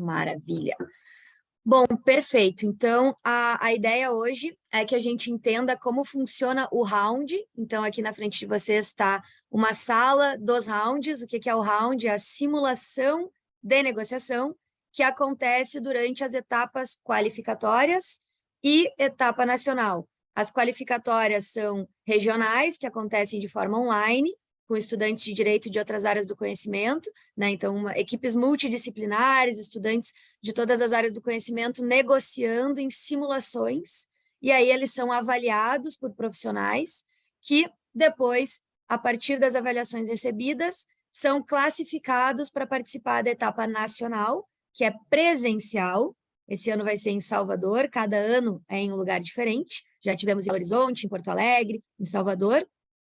Maravilha. Bom, perfeito. Então, a ideia hoje é que a gente entenda como funciona o round. Então, aqui na frente de vocês está uma sala dos rounds. O que é o round? É a simulação de negociação que acontece durante as etapas qualificatórias e etapa nacional. As qualificatórias são regionais, que acontecem de forma online, com estudantes de direito de outras áreas do conhecimento, né? Então, equipes multidisciplinares, estudantes de todas as áreas do conhecimento negociando em simulações, e aí eles são avaliados por profissionais que depois, a partir das avaliações recebidas, são classificados para participar da etapa nacional, que é presencial. Esse ano vai ser em Salvador, cada ano é em um lugar diferente. Já tivemos em Belo Horizonte, em Porto Alegre, em Salvador.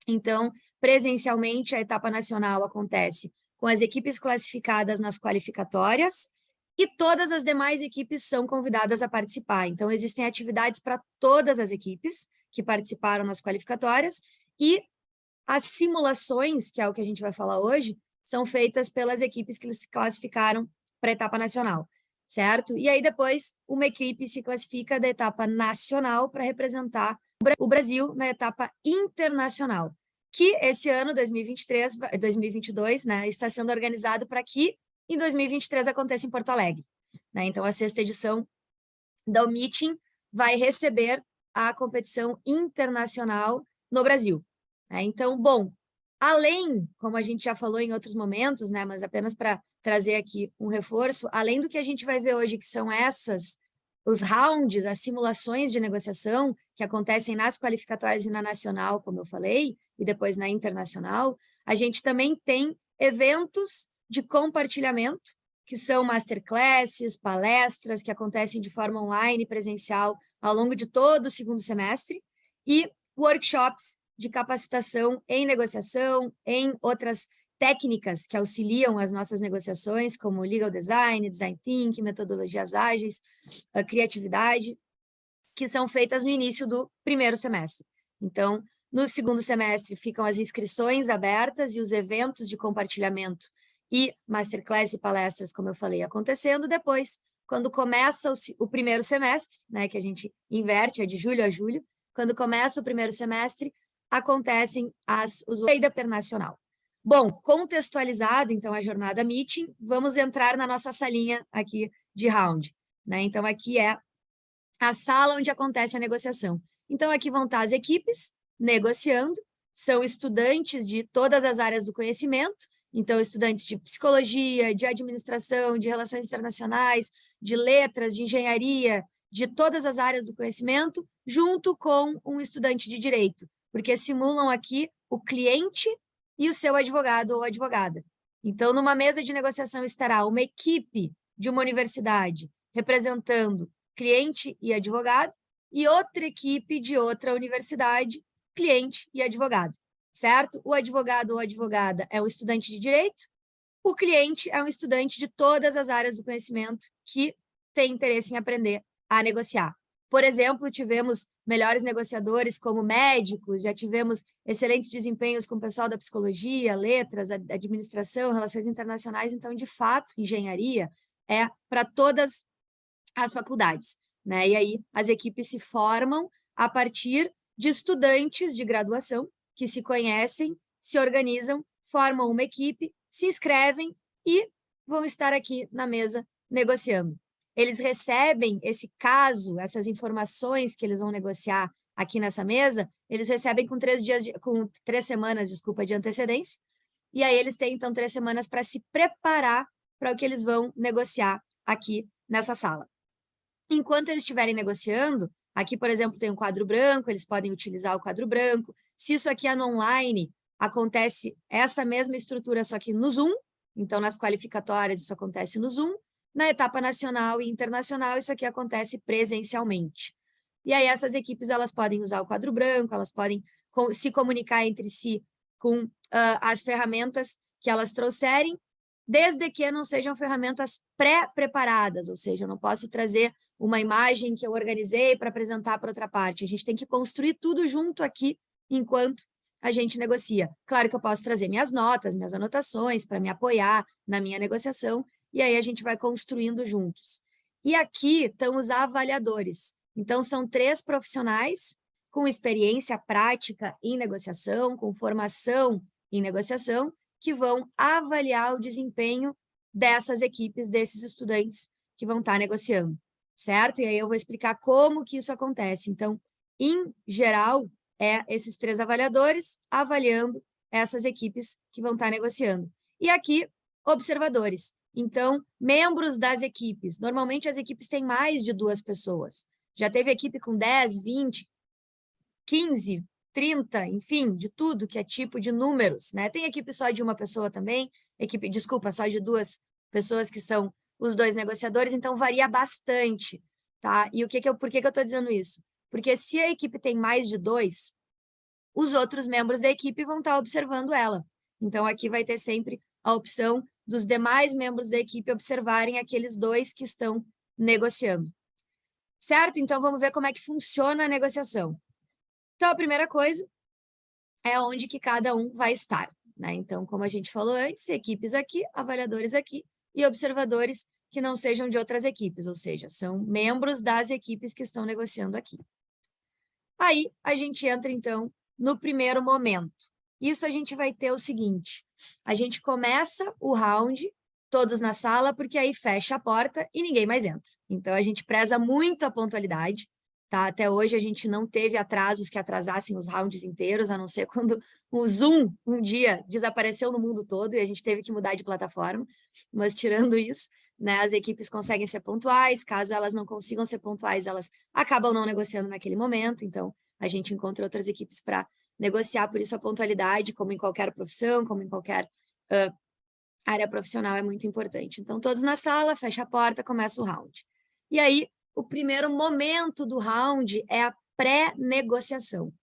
Então, presencialmente, a etapa nacional acontece com as equipes classificadas nas qualificatórias e todas as demais equipes são convidadas a participar. Então, existem atividades para todas as equipes que participaram nas qualificatórias e as simulações, que é o que a gente vai falar hoje, são feitas pelas equipes que se classificaram para a etapa nacional, certo? E aí, depois, uma equipe se classifica da etapa nacional para representar o Brasil na etapa internacional, que esse ano, 2022, né, está sendo organizado para que em 2023 aconteça em Porto Alegre, né? Então, a 6ª edição da Meeting vai receber a competição internacional no Brasil, né? Então, bom, além, como a gente já falou em outros momentos, né, mas apenas para trazer aqui um reforço, além do que a gente vai ver hoje, que são os rounds, as simulações de negociação que acontecem nas qualificatórias e na nacional, como eu falei, e depois na internacional, a gente também tem eventos de compartilhamento, que são masterclasses, palestras, que acontecem de forma online e presencial ao longo de todo o 2º semestre, e workshops de capacitação em negociação, em outras técnicas que auxiliam as nossas negociações, como legal design, design thinking, metodologias ágeis, a criatividade, que são feitas no início do 1º semestre. Então, no 2º semestre ficam as inscrições abertas e os eventos de compartilhamento e masterclass e palestras, como eu falei, acontecendo. Depois, quando começa o 1º semestre, né, que a gente inverte, é de julho a julho, quando começa o 1º semestre, acontecem os internacional. Bom, contextualizado, então, a jornada Meeting, vamos entrar na nossa salinha aqui de round, né? Então, aqui é a sala onde acontece a negociação. Então, aqui vão estar as equipes negociando, são estudantes de todas as áreas do conhecimento, então, estudantes de psicologia, de administração, de relações internacionais, de letras, de engenharia, de todas as áreas do conhecimento, junto com um estudante de direito, porque simulam aqui o cliente e o seu advogado ou advogada. Então, numa mesa de negociação estará uma equipe de uma universidade representando cliente e advogado, e outra equipe de outra universidade, cliente e advogado, certo? O advogado ou advogada é um estudante de direito, o cliente é um estudante de todas as áreas do conhecimento que tem interesse em aprender a negociar. Por exemplo, tivemos melhores negociadores como médicos, já tivemos excelentes desempenhos com o pessoal da psicologia, letras, administração, relações internacionais. Então, de fato, engenharia é para todas as faculdades, né? E aí as equipes se formam a partir de estudantes de graduação que se conhecem, se organizam, formam uma equipe, se inscrevem e vão estar aqui na mesa negociando. Eles recebem esse caso, essas informações que eles vão negociar aqui nessa mesa, eles recebem com 3 semanas, de antecedência, e aí eles têm, então, 3 semanas para se preparar para o que eles vão negociar aqui nessa sala. Enquanto eles estiverem negociando, aqui, por exemplo, tem um quadro branco, eles podem utilizar o quadro branco. Se isso aqui é no online, acontece essa mesma estrutura, só que no Zoom, então, nas qualificatórias, isso acontece no Zoom. Na etapa nacional e internacional, isso aqui acontece presencialmente. E aí, essas equipes, elas podem usar o quadro branco, elas podem se comunicar entre si com as ferramentas que elas trouxerem, desde que não sejam ferramentas pré-preparadas, ou seja, eu não posso trazer uma imagem que eu organizei para apresentar para outra parte. A gente tem que construir tudo junto aqui, enquanto a gente negocia. Claro que eu posso trazer minhas notas, minhas anotações, para me apoiar na minha negociação, e aí a gente vai construindo juntos. E aqui estão os avaliadores. Então, são 3 profissionais com experiência prática em negociação, com formação em negociação, que vão avaliar o desempenho dessas equipes, desses estudantes que vão estar negociando, certo? E aí eu vou explicar como que isso acontece. Então, em geral, esses 3 avaliadores avaliando essas equipes que vão estar negociando. E aqui, observadores. Então, membros das equipes. Normalmente, as equipes têm mais de 2 pessoas. Já teve equipe com 10, 20, 15, 30, enfim, de tudo que é tipo de números, né? Tem equipe só de uma pessoa também, só de 2 pessoas que são os 2 negociadores, então varia bastante, tá? E por que que eu estou dizendo isso? Porque se a equipe tem mais de 2, os outros membros da equipe vão estar observando ela. Então, aqui vai ter sempre a opção dos demais membros da equipe observarem aqueles 2 que estão negociando. Certo? Então, vamos ver como é que funciona a negociação. Então, a primeira coisa é onde que cada um vai estar, né? Então, como a gente falou antes, equipes aqui, avaliadores aqui e observadores que não sejam de outras equipes, ou seja, são membros das equipes que estão negociando aqui. Aí, a gente entra, então, no primeiro momento. Isso a gente vai ter o seguinte, a gente começa o round, todos na sala, porque aí fecha a porta e ninguém mais entra. Então, a gente preza muito a pontualidade, tá? Até hoje a gente não teve atrasos que atrasassem os rounds inteiros, a não ser quando o Zoom, um dia, desapareceu no mundo todo e a gente teve que mudar de plataforma. Mas, tirando isso, né, as equipes conseguem ser pontuais, caso elas não consigam ser pontuais, elas acabam não negociando naquele momento, então a gente encontra outras equipes para negociar, por isso a pontualidade, como em qualquer profissão, como em qualquer área profissional, é muito importante. Então, todos na sala, fecha a porta, começa o round. E aí, o primeiro momento do round é a pré-negociação,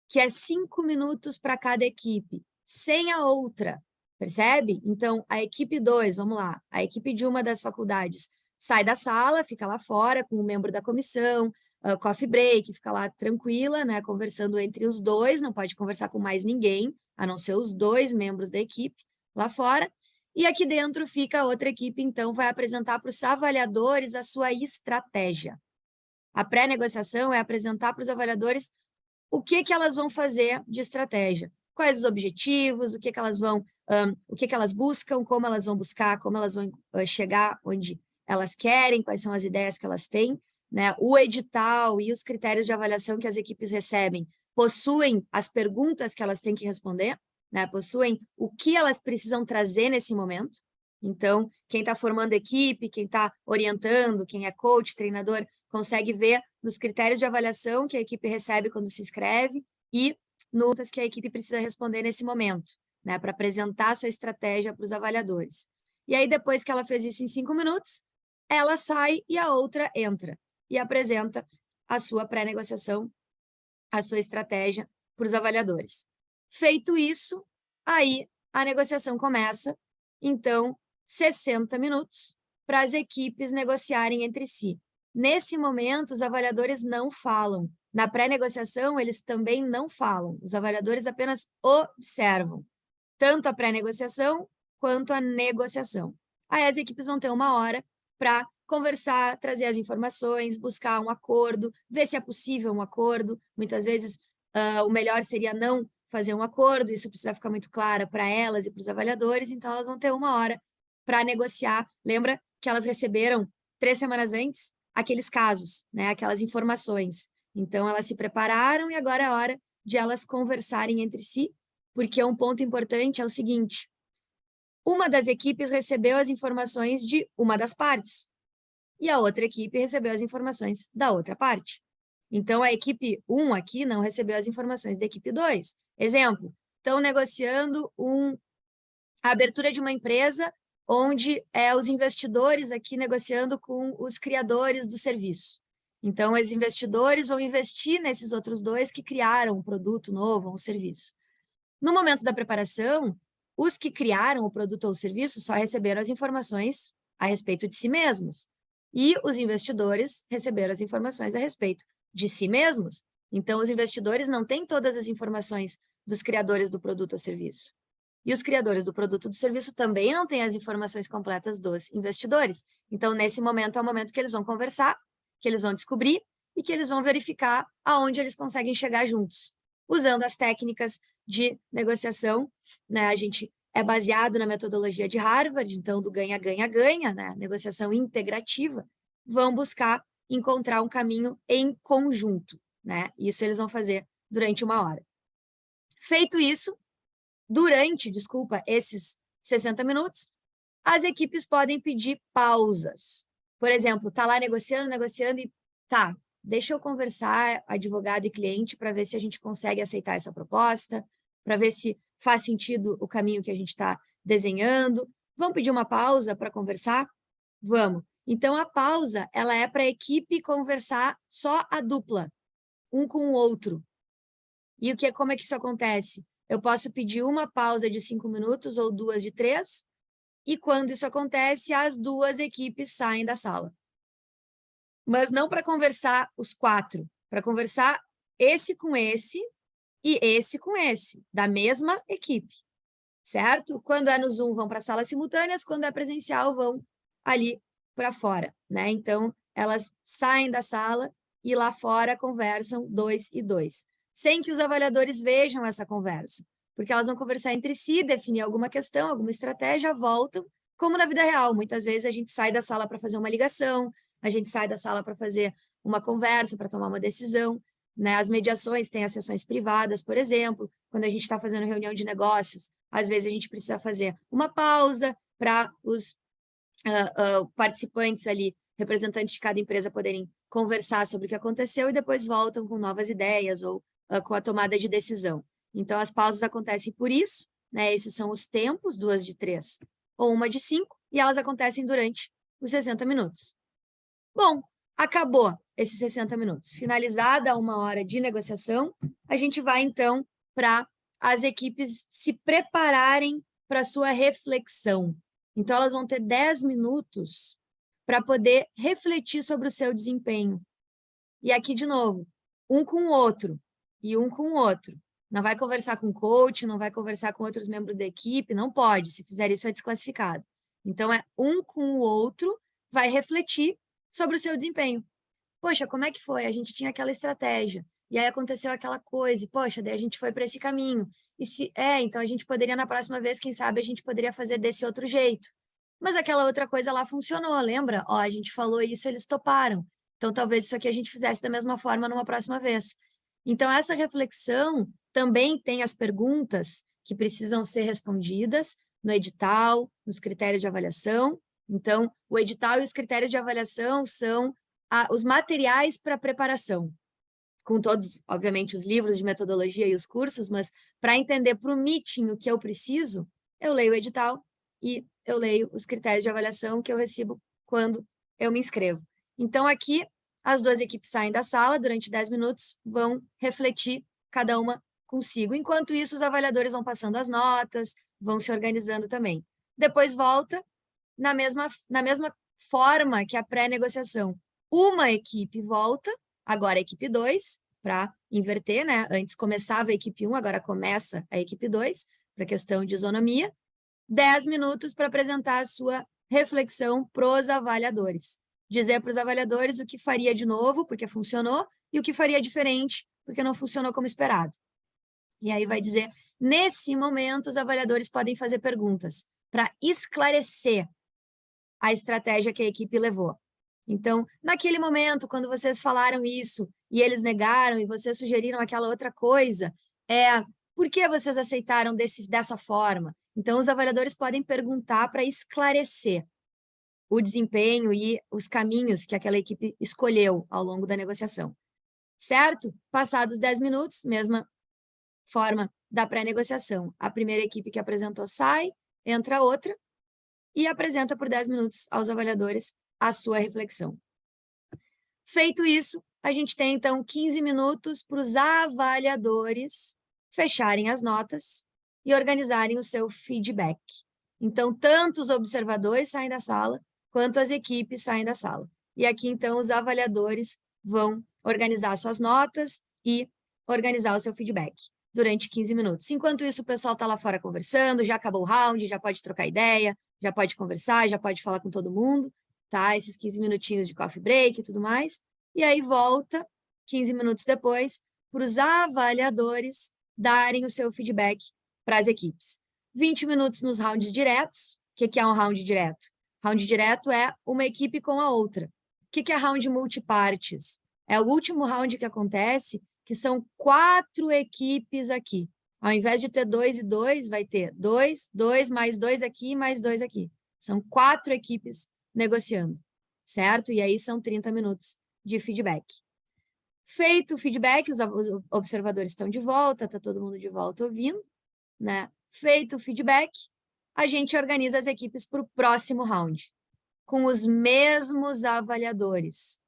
que é 5 minutos para cada equipe, sem a outra, percebe? Então, a equipe 2, vamos lá, a equipe de uma das faculdades sai da sala, fica lá fora com o membro da comissão, coffee break, fica lá tranquila, né, conversando entre os 2, não pode conversar com mais ninguém, a não ser os 2 membros da equipe lá fora, e aqui dentro fica a outra equipe, então, vai apresentar para os avaliadores a sua estratégia. A pré-negociação é apresentar para os avaliadores o que elas vão fazer de estratégia, quais os objetivos, o que elas vão, o que elas buscam, como elas vão buscar, como elas vão chegar onde elas querem, quais são as ideias que elas têm, né? O edital e os critérios de avaliação que as equipes recebem possuem as perguntas que elas têm que responder, né? Possuem o que elas precisam trazer nesse momento. Então, quem está formando equipe, quem está orientando, quem é coach, treinador, consegue ver nos critérios de avaliação que a equipe recebe quando se inscreve e notas que a equipe precisa responder nesse momento, né, para apresentar a sua estratégia para os avaliadores. E aí, depois que ela fez isso em 5 minutos, ela sai e a outra entra e apresenta a sua pré-negociação, a sua estratégia para os avaliadores. Feito isso, aí a negociação começa, então, 60 minutos para as equipes negociarem entre si. Nesse momento, os avaliadores não falam. Na pré-negociação, eles também não falam. Os avaliadores apenas observam, tanto a pré-negociação quanto a negociação. Aí as equipes vão ter 1 hora para conversar, trazer as informações, buscar um acordo, ver se é possível um acordo. Muitas vezes, o melhor seria não fazer um acordo, isso precisa ficar muito claro para elas e para os avaliadores, então elas vão ter 1 hora para negociar. Lembra que elas receberam 3 semanas antes aqueles casos, né, aquelas informações. Então, elas se prepararam e agora é a hora de elas conversarem entre si, porque um ponto importante é o seguinte, uma das equipes recebeu as informações de uma das partes e a outra equipe recebeu as informações da outra parte. Então, a equipe 1 aqui não recebeu as informações da equipe 2. Exemplo, estão negociando a abertura de uma empresa onde os investidores aqui negociando com os criadores do serviço. Então, os investidores vão investir nesses outros 2 que criaram um produto novo ou um serviço. No momento da preparação, os que criaram o produto ou o serviço só receberam as informações a respeito de si mesmos. E os investidores receberam as informações a respeito de si mesmos. Então, os investidores não têm todas as informações dos criadores do produto ou serviço. E os criadores do produto ou do serviço também não têm as informações completas dos investidores. Então, nesse momento, é o momento que eles vão conversar, que eles vão descobrir e que eles vão verificar aonde eles conseguem chegar juntos, usando as técnicas de negociação, né? A gente é baseado na metodologia de Harvard, então, do ganha-ganha-ganha, né? Negociação integrativa, vão buscar encontrar um caminho em conjunto, né? Isso eles vão fazer durante 1 hora. Feito isso, durante, esses 60 minutos, as equipes podem pedir pausas. Por exemplo, tá lá negociando e tá, deixa eu conversar, advogado e cliente, para ver se a gente consegue aceitar essa proposta, para ver se faz sentido o caminho que a gente está desenhando. Vamos pedir uma pausa para conversar? Vamos. Então, a pausa, ela é para a equipe conversar só a dupla, um com o outro. E como é que isso acontece? Eu posso pedir uma pausa de 5 minutos ou 2 de 3, e quando isso acontece, as 2 equipes saem da sala. Mas não para conversar os 4, para conversar esse com esse e esse com esse, da mesma equipe, certo? Quando é no Zoom, vão para salas simultâneas, quando é presencial, vão ali para fora, né? Então, elas saem da sala e lá fora conversam 2 e 2, sem que os avaliadores vejam essa conversa, porque elas vão conversar entre si, definir alguma questão, alguma estratégia, voltam, como na vida real. Muitas vezes a gente sai da sala para fazer uma ligação, a gente sai da sala para fazer uma conversa, para tomar uma decisão, né? As mediações têm as sessões privadas, por exemplo, quando a gente está fazendo reunião de negócios, às vezes a gente precisa fazer uma pausa para os participantes ali, representantes de cada empresa, poderem conversar sobre o que aconteceu e depois voltam com novas ideias ou com a tomada de decisão. Então, as pausas acontecem por isso, né? Esses são os tempos, 2 de 3 ou 1 de 5, e elas acontecem durante os 60 minutos. Bom, acabou esses 60 minutos. Finalizada 1 hora de negociação, a gente vai, então, para as equipes se prepararem para a sua reflexão. Então, elas vão ter 10 minutos para poder refletir sobre o seu desempenho. E aqui, de novo, um com o outro e um com o outro. Não vai conversar com o coach, não vai conversar com outros membros da equipe, não pode. Se fizer isso, é desclassificado. Então, é um com o outro, vai refletir sobre o seu desempenho. Poxa, como é que foi? A gente tinha aquela estratégia, e aí aconteceu aquela coisa, e poxa, daí a gente foi para esse caminho. E então a gente poderia, na próxima vez, quem sabe, a gente poderia fazer desse outro jeito. Mas aquela outra coisa lá funcionou, lembra? Ó, a gente falou isso, eles toparam. Então, talvez isso aqui a gente fizesse da mesma forma numa próxima vez. Então, essa reflexão também tem as perguntas que precisam ser respondidas no edital, nos critérios de avaliação. Então, o edital e os critérios de avaliação são os materiais para preparação, com todos, obviamente, os livros de metodologia e os cursos, mas para entender para o meeting o que eu preciso, eu leio o edital e eu leio os critérios de avaliação que eu recebo quando eu me inscrevo. Então, aqui, as 2 equipes saem da sala, durante 10 minutos, vão refletir, cada uma consigo. Enquanto isso, os avaliadores vão passando as notas, vão se organizando também. Depois volta na mesma forma que a pré-negociação. Uma equipe volta, agora a equipe 2, para inverter, né? Antes começava a equipe 1, agora começa a equipe 2, para questão de isonomia. 10 minutos para apresentar a sua reflexão para os avaliadores. Dizer para os avaliadores o que faria de novo, porque funcionou, e o que faria diferente, porque não funcionou como esperado. E aí vai dizer, nesse momento, os avaliadores podem fazer perguntas para esclarecer a estratégia que a equipe levou. Então, naquele momento, quando vocês falaram isso e eles negaram e vocês sugeriram aquela outra coisa, por que vocês aceitaram dessa forma? Então, os avaliadores podem perguntar para esclarecer o desempenho e os caminhos que aquela equipe escolheu ao longo da negociação. Certo? Passados 10 minutos, mesma forma da pré-negociação. A primeira equipe que apresentou sai, entra outra e apresenta por 10 minutos aos avaliadores a sua reflexão. Feito isso, a gente tem, então, 15 minutos para os avaliadores fecharem as notas e organizarem o seu feedback. Então, tanto os observadores saem da sala, quanto as equipes saem da sala. E aqui, então, os avaliadores vão organizar suas notas e organizar o seu feedback. durante 15 minutos. Enquanto isso, o pessoal está lá fora conversando, já acabou o round, já pode trocar ideia, já pode conversar, já pode falar com todo mundo, tá? Esses 15 minutinhos de coffee break e tudo mais. E aí volta, 15 minutos depois, para os avaliadores darem o seu feedback para as equipes. 20 minutos nos rounds diretos. O que é um round direto? Round direto é uma equipe com a outra. O que é round multipartes? É o último round que acontece, que são 4 equipes aqui. Ao invés de ter 2 e 2, vai ter 2, 2, mais 2 aqui, mais 2 aqui. São 4 equipes negociando, certo? E aí são 30 minutos de feedback. Feito o feedback, os observadores estão de volta, está todo mundo de volta ouvindo, né? Feito o feedback, a gente organiza as equipes para o próximo round, com os mesmos avaliadores.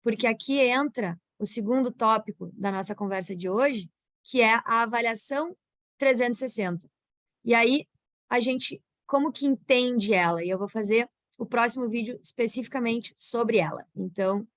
Porque aqui entra o segundo tópico da nossa conversa de hoje, que é a avaliação 360. E aí, a gente, como que entende ela? E eu vou fazer o próximo vídeo especificamente sobre ela. Então,